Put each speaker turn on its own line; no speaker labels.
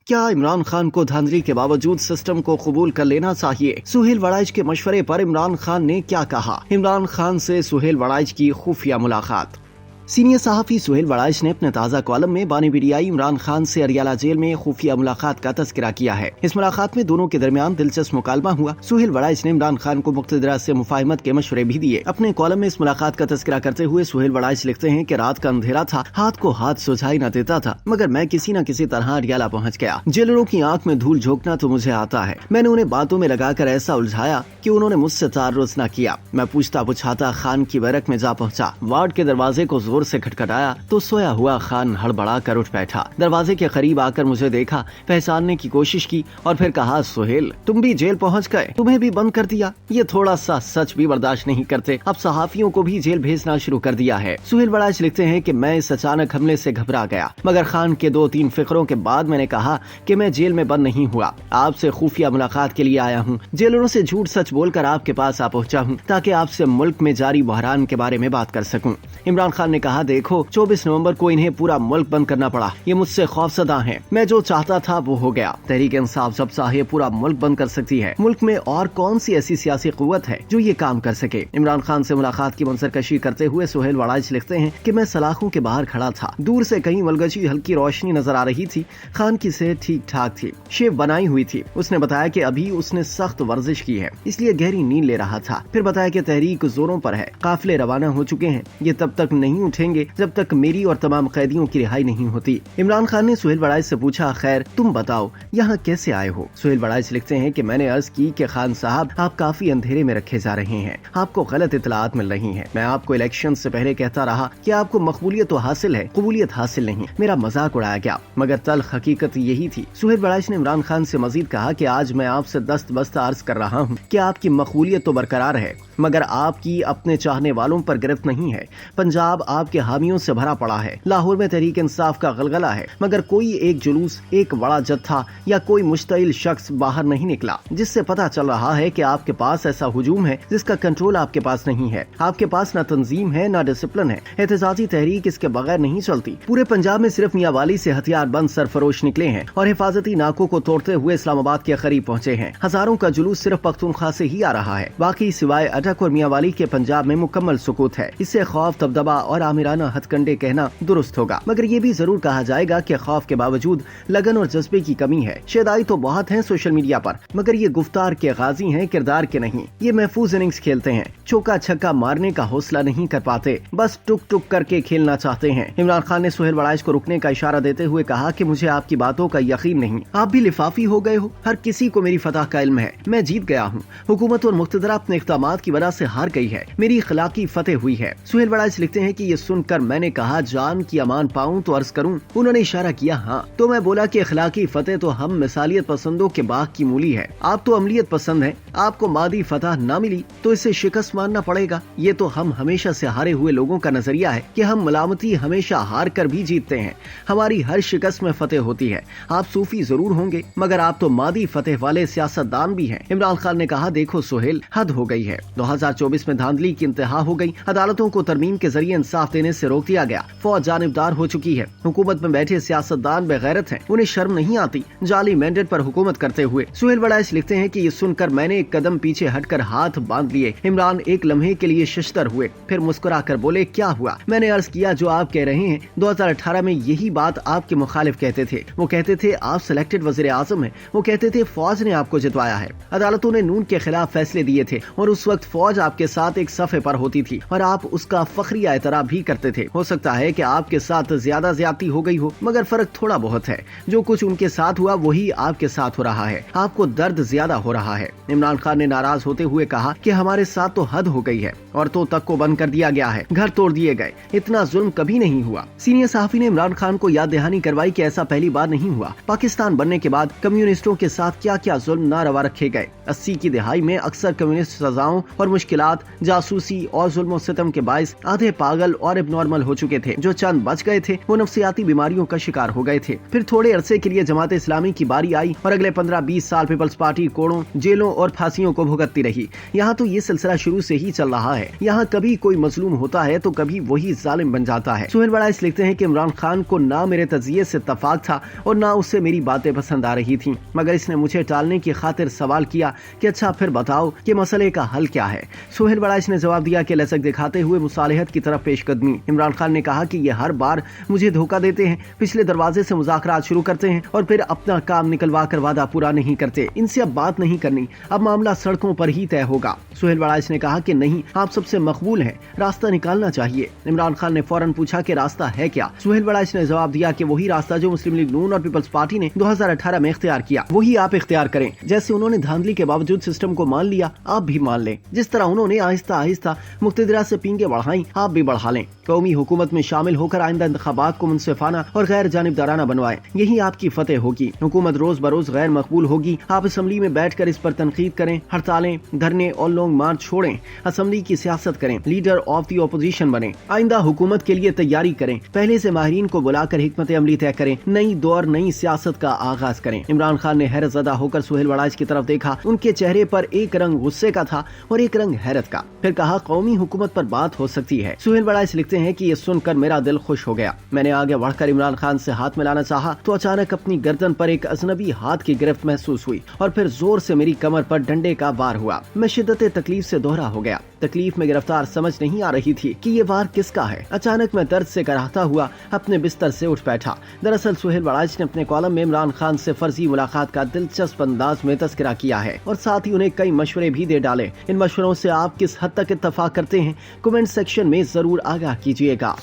क्या इमरान खान को धांधली के बावजूद सिस्टम को कबूल कर लेना चाहिए? सुहेल वड़ाइच के मशवरे पर इमरान खान ने क्या कहा? इमरान खान से सुहेल वड़ाइच की खुफिया मुलाकात। सीनियर सहाफी सुहेल वड़ाइच ने अपने ताज़ा कॉलम में बानी मीडियाई इमरान खान से अरियाला जेल में खुफिया मुलाकात का तस्करा किया है। इस मुलाकात में दोनों के दरमियान दिलचस्प मुकालमा हुआ। सुहेल वड़ाइच ने इमरान खान को मुख्तदरा से मुफाहिमत के मशवरे भी दिए। अपने कॉलम में इस मुलाकात का तस्करा करते हुए सुहेल वड़ाइच लिखते हैं कि रात का अंधेरा था, हाथ को हाथ सुझाई न देता था, मगर मैं किसी न किसी तरह अरियाला पहुँच गया। जेलरों की आंख में धूल झोंकना तो मुझे आता है। मैंने उन्हें बातों में लगाकर ऐसा उलझाया कि उन्होंने मुझसे तारुज़ न किया। मैं पूछता पुछाता खान की बैरक में जा पहुँचा। वार्ड के दरवाजे को जोर से खटखटाया तो सोया हुआ खान हड़बड़ा कर उठ बैठा। दरवाजे के करीब आकर मुझे देखा, पहचानने की कोशिश की और फिर कहा, सुहेल तुम भी जेल पहुंच गए, तुम्हें भी बंद कर दिया। ये थोड़ा सा सच भी बर्दाश्त नहीं करते, अब सहाफियों को भी जेल भेजना शुरू कर दिया है। सुहेल वड़ाइच लिखते हैं कि मैं इस अचानक हमले से घबरा गया, मगर खान के 2-3 फिक्रों के बाद मैंने कहा कि मैं जेल में बंद नहीं हुआ, आपसे खुफिया मुलाकात के लिए आया हूँ। जेलरों से झूठ सच बोलकर आपके पास आ पहुंचा हूँ ताकि आपसे मुल्क में जारी बहरान के बारे में बात कर सकूं। इमरान खान ने कहा, देखो 24 नवंबर को इन्हें पूरा मुल्क बंद करना पड़ा, ये मुझसे खौफजदा हैं। मैं जो चाहता था वो हो गया। तहरीक इंसाफ जब चाहे पूरा मुल्क बंद कर सकती है। मुल्क में और कौन सी ऐसी सियासी कुव्वत है जो ये काम कर सके? इमरान खान से मुलाकात की मंजरकशी करते हुए सुहेल वड़ाइच लिखते हैं कि मैं सलाखों के बाहर खड़ा था, दूर से कहीं मलगची हल्की रोशनी नजर आ रही थी। खान की सेहत ठीक ठाक थी, शेव बनाई हुई थी। उसने बताया कि अभी उसने सख्त वर्जिश की है, इसलिए गहरी नींद ले रहा था। फिर बताया कि तहरीक जोरों पर है, काफिले रवाना हो चुके हैं, ये तब तक नहीं उठेंगे जब तक मेरी और तमाम कैदियों की रिहाई नहीं होती। इमरान खान ने सुहेल वड़ाइच से पूछा, खैर तुम बताओ यहाँ कैसे आए हो? सुहेल वड़ाइच लिखते हैं कि मैंने अर्ज की कि खान साहब आप काफी अंधेरे में रखे जा रहे हैं, आपको गलत इतलात मिल रही हैं। मैं आपको इलेक्शन से पहले कहता रहा कि आपको मकबूलियत तो हासिल है, कबूलियत हासिल नहीं। मेरा मजाक उड़ाया गया, मगर तल्ख हकीकत यही थी। सुहेल वड़ाइच ने इमरान खान से मजीद कहा कि आज मैं आपसे दस्त बस्ता अर्ज कर रहा हूँ कि आपकी मकबूलियत तो बरकरार है, मगर आपकी अपने चाहने वालों पर गिरफ्त नहीं है। पंजाब आपके हामियों से भरा पड़ा है। लाहौर में तहरीक इंसाफ का गलगला है, मगर कोई एक जुलूस, एक बड़ा जत्था या कोई मुश्तइल शख्स बाहर नहीं निकला, जिससे पता चल रहा है कि आपके पास ऐसा हुजूम है जिसका कंट्रोल आपके पास नहीं है। आपके पास न तंजीम है न डिसिप्लिन है। एहतजाजी तहरीक इसके बगैर नहीं चलती। पूरे पंजाब में सिर्फ मियांवाली से हथियार बंद सरफरोश निकले हैं और हिफाजती नाकों को तोड़ते हुए इस्लामाबाद के करीब पहुँचे हैं। हजारों का जुलूस सिर्फ पख्तूनख्वा से ही आ रहा है, बाकी सिवाय अटक और मियांवाली के पंजाब में मुकम्मल सुकूत है। इससे खौफ, दबदबा और आमिराना हथकंडे कहना दुरुस्त होगा, मगर ये भी जरूर कहा जाएगा कि खौफ के बावजूद लगन और जज्बे की कमी है। शेदाई तो बहुत हैं सोशल मीडिया पर, मगर ये गुफ्तार के गाजी हैं, किरदार के नहीं। ये महफूज इनिंग्स खेलते हैं, चौका छक्का मारने का हौसला नहीं कर पाते, बस टुक टुक करके खेलना चाहते हैं। इमरान खान ने सुहेल वड़ाइच को रुकने का इशारा देते हुए कहा कि मुझे आपकी बातों का यकीन नहीं, आप भी लिफाफी हो गए हो। हर किसी को मेरी फतह का इल्म है, मैं जीत गया हूँ। हुकूमत और मुख्तदरा अपने इक़दामात की वजह से हार गई है, मेरी इखलाकी फतेह हुई है। सुहेल वड़ाइच लिखते हैं कि ये सुनकर मैंने कहा, जान की अमान पाऊं तो अर्ज करूं? उन्होंने इशारा किया हाँ, तो मैं बोला कि इखलाकी फतेह तो हम मिसालियत पसंदों के बाग की मूली है, आप तो अमलियत पसंद हैं। आपको मादी फतह ना मिली तो इसे शिकस्त मानना पड़ेगा। ये तो हम हमेशा से हारे हुए लोगों का नजरिया है कि हम मलामती हमेशा हार कर भी जीतते हैं, हमारी हर शिकस्त में फतेह होती है। आप सूफी जरूर होंगे, मगर आप तो मादी फतेह वाले सियासतदान भी हैं। इमरान खान ने कहा, देखो सुहेल, हद हो गई है। 2024 में धांधली की इंतहा हो गई। अदालतों को तरमीम के जरिए इंसाफ देने से रोक दिया गया। फौज जानिबदार हो चुकी है। हुकूमत में बैठे सियासतदान बेगैरत हैं, उन्हें शर्म नहीं आती जाली मैंडेट पर हुकूमत करते हुए। सुहेल वड़ाइच लिखते हैं कि ये सुनकर मैंने एक कदम पीछे हटकर हाथ बांध लिए। इमरान एक लम्हे के लिए शशतर हुए, फिर मुस्कुरा कर बोले, क्या हुआ? मैंने अर्ज किया, जो आप कह रहे हैं 2018 में यही बात आपके मुखालिफ कहते थे। वो कहते थे आप सिलेक्टेड वज़ीर आज़म हैं, वो कहते थे फौज ने आपको जितवाया है। अदालतों ने नून के खिलाफ फैसले दिए थे और उस वक्त फौज आपके साथ एक सफ़े पर होती थी और आप उसका फखरिया एतराफ़ भी करते थे। हो सकता है कि आपके साथ ज्यादा ज्यादती हो गई हो, मगर फर्क थोड़ा बहुत है। जो कुछ उनके साथ हुआ वही आपके साथ हो रहा है, आपको दर्द ज्यादा हो रहा है। इमरान खान ने नाराज होते हुए कहा कि हमारे साथ तो हद हो गई है, औरतों तक को बंद कर दिया गया है, घर तोड़ दिए गए, इतना जुल्म कभी नहीं हुआ। सीनियर सहाफी ने इमरान खान को याद दहानी करवाई कि ऐसा पहली बार नहीं हुआ। पाकिस्तान बनने के बाद कम्युनिस्टों के साथ क्या क्या जुल्म नारवा रखे गए। 80 की दहाई में अक्सर कम्युनिस्ट सजाओं और और मुश्किलात, जासूसी और जुल्म और सितम के बाइस आधे पागल और एबनॉर्मल हो चुके थे। जो चंद बच गए थे वो नफ्सियाती बीमारियों का शिकार हो गए थे। फिर थोड़े अरसे के लिए जमात इस्लामी की बारी आई और अगले 15-20 साल पीपल्स पार्टी कोड़ों, जेलों और फांसियों को भुगतती रही। यहाँ तो ये सिलसिला शुरू से ही चल रहा है। यहाँ कभी कोई मजलूम होता है तो कभी वही जालिम बन जाता है। सुहेल वड़ाइच लिखते हैं कि इमरान खान को ना मेरे तजिये से इत्तफाक था और ना उससे मेरी बातें पसंद आ रही थी, मगर इसने मुझे टालने की खातिर सवाल किया कि अच्छा फिर बताओ कि मसले का हल क्या है। सुहेल वड़ाइच ने जवाब दिया कि लचक दिखाते हुए मुसालहत की तरफ पेशकदमी। इमरान खान ने कहा कि ये हर बार मुझे धोखा देते हैं, पिछले दरवाजे से मुज़ाकरात शुरू करते हैं और फिर अपना काम निकलवा कर वादा पूरा नहीं करते। इनसे अब बात नहीं करनी, अब मामला सड़कों पर ही तय होगा। सुहेल वड़ाइच ने कहा कि नहीं, आप सबसे मकबूल हैं, रास्ता निकालना चाहिए। इमरान खान ने फौरन पूछा कि रास्ता है क्या। सुहेल वड़ाइच ने जवाब दिया कि वही रास्ता जो मुस्लिम लीग नून और पीपल्स पार्टी ने 2018 में इख्तियार किया, वही आप इख्तियार करें। जैसे उन्होंने धांधली के बावजूद सिस्टम को मान लिया, आप भी मान लें। जिस तरह उन्होंने आहिस्ता आहिस्ता मुक्तदिरा से पींगे बढ़ाई, आप भी बढ़ा लें। कौमी हुकूमत में शामिल होकर आइंदा इंतखाबात को मुनसिफाना और गैर जानिबदाराना बनवाएं, यही आपकी फतेह होगी। हुकूमत रोज बरोज गैर मकबूल होगी। आप असेंबली में बैठकर इस पर तनकीद करें, हड़तालें, धरने और लॉन्ग मार्च छोड़ें, असेंबली की सियासत करें, लीडर ऑफ दी ऑपोजिशन बने, आइंदा हुकूमत के लिए तैयारी करें, पहले से माहिरीन को बुलाकर हिकमत अमली तय करें, नई दौर नई सियासत का आगाज करें। इमरान खान ने हैरत ज़दा होकर सुहेल वड़ाइच की तरफ देखा। उनके चेहरे पर एक रंग गुस्से का था और एक रंग हैरत का। फिर कहा, कौमी हुकूमत पर बात हो सकती है। सुहेल वड़ाइच लिखते हैं कि ये सुनकर मेरा दिल खुश हो गया। मैंने आगे बढ़कर इमरान खान से हाथ मिलाना चाहा तो अचानक अपनी गर्दन पर एक अजनबी हाथ की गिरफ्त महसूस हुई और फिर जोर से मेरी कमर पर डंडे का वार हुआ। मैं शिद्दत तकलीफ से दोहरा हो गया। तकलीफ में गिरफ्तार समझ नहीं आ रही थी कि ये वार किसका है। अचानक मैं दर्द से कराहता हुआ अपने बिस्तर से उठ बैठा। दरअसल सुहेल वड़ाइच ने अपने कॉलम में इमरान खान से फर्जी मुलाकात का दिलचस्प अंदाज में तस्करा किया है और साथ ही उन्हें कई मशवरे भी दे डाले। इन मशवरों से आप किस हद तक इत्तफाक करते हैं, कमेंट सेक्शन में जरूर आगाह कीजिएगा।